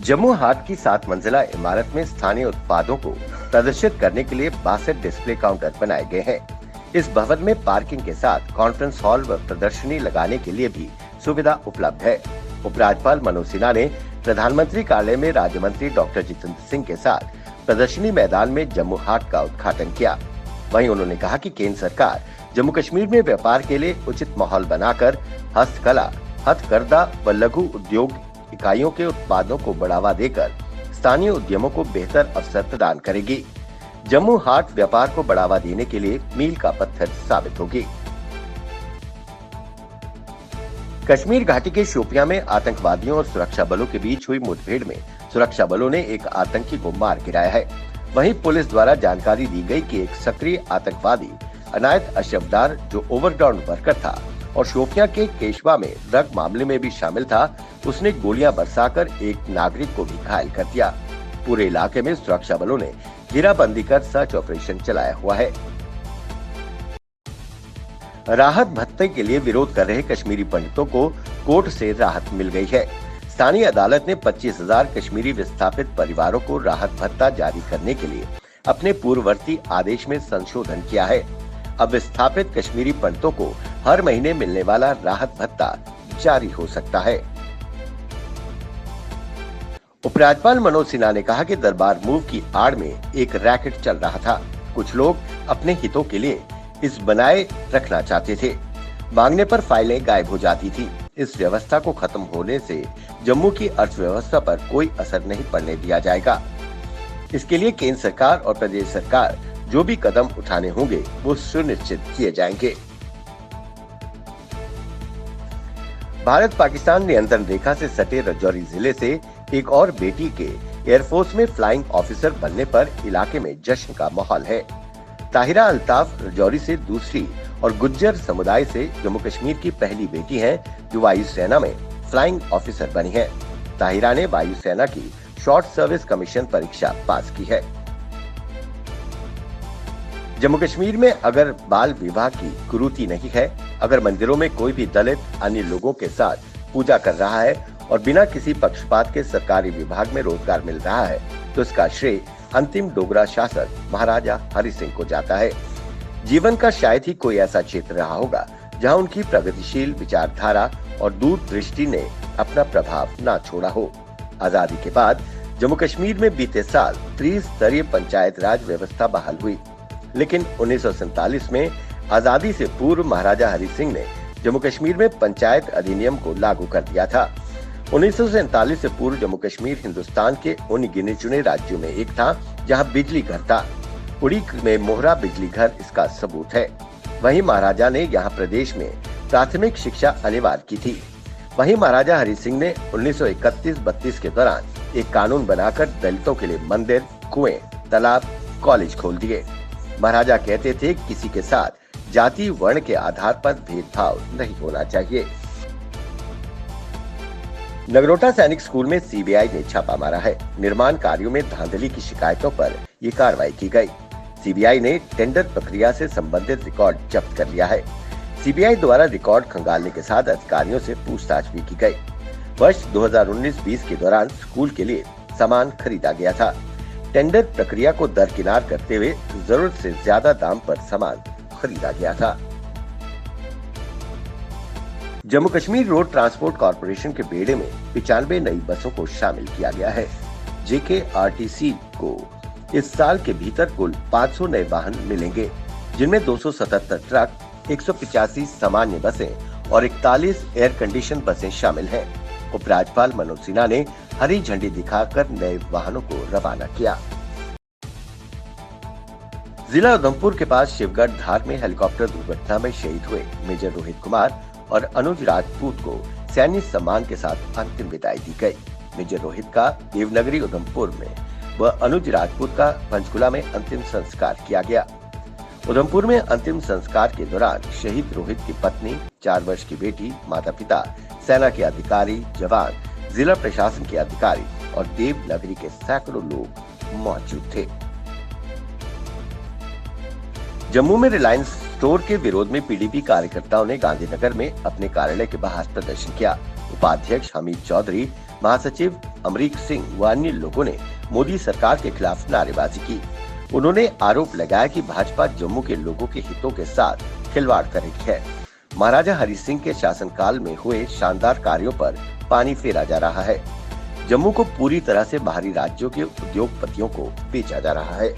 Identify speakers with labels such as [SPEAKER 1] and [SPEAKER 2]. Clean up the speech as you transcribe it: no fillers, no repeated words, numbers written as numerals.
[SPEAKER 1] जम्मू हाट की 7 मंजिला इमारत में स्थानीय उत्पादों को प्रदर्शित करने के लिए 62 डिस्प्ले काउंटर बनाए गए हैं। इस भवन में पार्किंग के साथ कॉन्फ्रेंस हॉल व प्रदर्शनी लगाने के लिए भी सुविधा उपलब्ध है। उपराज्यपाल मनोज सिन्हा ने प्रधानमंत्री कार्यालय में राज्य मंत्री डॉक्टर जितेंद्र सिंह के साथ प्रदर्शनी मैदान में जम्मू हाट का उद्घाटन किया। वहीं उन्होंने कहा कि केंद्र सरकार जम्मू कश्मीर में व्यापार के लिए उचित माहौल बनाकर हस्तकला, हथकरघा व लघु उद्योग इकाइयों के उत्पादों को बढ़ावा देकर स्थानीय उद्यमों को बेहतर अवसर प्रदान करेगी। जम्मू हाट व्यापार को बढ़ावा देने के लिए मील का पत्थर साबित होगी। कश्मीर घाटी के शोपियां में आतंकवादियों और सुरक्षा बलों के बीच हुई मुठभेड़ में सुरक्षा बलों ने एक आतंकी को मार गिराया है। वहीं पुलिस द्वारा जानकारी दी गई कि एक सक्रिय आतंकवादी अनायत अशरफ डार, जो ओवरग्राउंड वर्कर था और शोपियां के केशवा में ड्रग मामले में भी शामिल था, उसने गोलियां बरसाकर एक नागरिक को भी घायल कर दिया। पूरे इलाके में सुरक्षा बलों ने घेराबंदी कर सर्च ऑपरेशन चलाया हुआ है। राहत भत्ते के लिए विरोध कर रहे कश्मीरी पंडितों को कोर्ट से राहत मिल गई है। स्थानीय अदालत ने 25,000 कश्मीरी विस्थापित परिवारों को राहत भत्ता जारी करने के लिए अपने पूर्ववर्ती आदेश में संशोधन किया है। अब विस्थापित कश्मीरी पंडितों को हर महीने मिलने वाला राहत भत्ता जारी हो सकता है। उपराज्यपाल मनोज सिन्हा ने कहा कि दरबार मूव की आड़ में एक रैकेट चल रहा था। कुछ लोग अपने हितों के लिए इस बनाए रखना चाहते थे। मांगने पर फाइलें गायब हो जाती थी। इस व्यवस्था को खत्म होने से जम्मू की अर्थव्यवस्था पर कोई असर नहीं पड़ने दिया जाएगा। इसके लिए केंद्र सरकार और प्रदेश सरकार जो भी कदम उठाने होंगे वो सुनिश्चित किए जाएंगे। भारत पाकिस्तान नियंत्रण रेखा से सटे राजौरी जिले से एक और बेटी के एयरफोर्स में फ्लाइंग ऑफिसर बनने पर इलाके में जश्न का माहौल है। ताहिरा अल्ताफ राजौरी से दूसरी और गुज्जर समुदाय से जम्मू कश्मीर की पहली बेटी है जो वायुसेना में फ्लाइंग ऑफिसर बनी है। ताहिरा ने वायुसेना की शॉर्ट सर्विस कमीशन परीक्षा पास की है। जम्मू कश्मीर में अगर बाल विवाह की कुरीति नहीं है, अगर मंदिरों में कोई भी दलित अन्य लोगों के साथ पूजा कर रहा है और बिना किसी पक्षपात के सरकारी विभाग में रोजगार मिल रहा है, तो इसका श्रेय अंतिम डोगरा शासक महाराजा हरि सिंह को जाता है। जीवन का शायद ही कोई ऐसा क्षेत्र रहा होगा जहां उनकी प्रगतिशील विचारधारा और दूरदृष्टि ने अपना प्रभाव न छोड़ा हो। आजादी के बाद जम्मू कश्मीर में बीते साल त्रिस्तरीय पंचायत राज व्यवस्था बहाल हुई, लेकिन 1947 में आजादी से पूर्व महाराजा हरि सिंह ने जम्मू कश्मीर में पंचायत अधिनियम को लागू कर दिया था। 1947 से पूर्व जम्मू कश्मीर हिंदुस्तान के उन गिने चुने राज्यों में एक था जहां बिजली घर था। उड़ी में मोहरा बिजली घर इसका सबूत है। वहीं महाराजा ने यहां प्रदेश में प्राथमिक शिक्षा अनिवार्य की थी। वहीं महाराजा हरि सिंह ने 1931-32 के दौरान एक कानून बनाकर दलितों के लिए मंदिर, कुएं, तालाब, कॉलेज खोल दिए। महाराजा कहते थे किसी के साथ जाति वर्ण के आधार पर भेदभाव नहीं होना चाहिए। नगरोटा सैनिक स्कूल में सीबीआई ने छापा मारा है। निर्माण कार्यों में धांधली की शिकायतों पर ये कार्रवाई की गई। सीबीआई ने टेंडर प्रक्रिया से संबंधित रिकॉर्ड जब्त कर लिया है। सीबीआई द्वारा रिकॉर्ड खंगालने के साथ अधिकारियों से पूछताछ भी की गई। वर्ष 2019-20 के दौरान स्कूल के लिए सामान खरीदा गया था। टेंडर प्रक्रिया को दरकिनार करते हुए जरूरत से ज्यादा दाम पर सामान खरीदा गया था। Jammu Kashmir road transport corporation के बेड़े में 95 नई बसों को शामिल किया गया है। जेकेआरटीसी को इस साल के भीतर कुल 500 नए वाहन मिलेंगे, जिनमें 277 ट्रक, 185 सामान्य बसें और 41 एयर कंडीशन बसें शामिल हैं। उपराज्यपाल मनोज सिन्हा ने हरी झंडी दिखाकर नए वाहनों को रवाना किया। जिला उधमपुर के पास शिवगढ़ धार में हेलीकॉप्टर दुर्घटना में शहीद हुए मेजर रोहित कुमार और अनुज राजपूत को सैन्य सम्मान के साथ अंतिम विदाई दी गई। मेजर रोहित का देवनगरी उधमपुर में व अनुज राजपूत का पंचकुला में अंतिम संस्कार किया गया। उधमपुर में अंतिम संस्कार के दौरान शहीद रोहित की पत्नी, 4 वर्ष की बेटी, माता-पिता, सेना के अधिकारी, जवान, जिला प्रशासन के अधिकारी और देवनगरी के सैकड़ों लोग मौजूद थे। जम्मू में रिलायंस स्टोर के विरोध में पीडीपी कार्यकर्ताओं ने गांधीनगर में अपने कार्यालय के बाहर प्रदर्शन किया। उपाध्यक्ष हमीद चौधरी, महासचिव अमरीक सिंह व अन्य लोगों ने मोदी सरकार के खिलाफ नारेबाजी की। उन्होंने आरोप लगाया कि भाजपा जम्मू के लोगों के हितों के साथ खिलवाड़ कर रही है। महाराजा हरि सिंह के शासनकाल में हुए शानदार कार्यों पर पानी फेरा जा रहा है। जम्मू को पूरी तरह से बाहरी राज्यों के उद्योगपतियों को बेचा जा रहा है।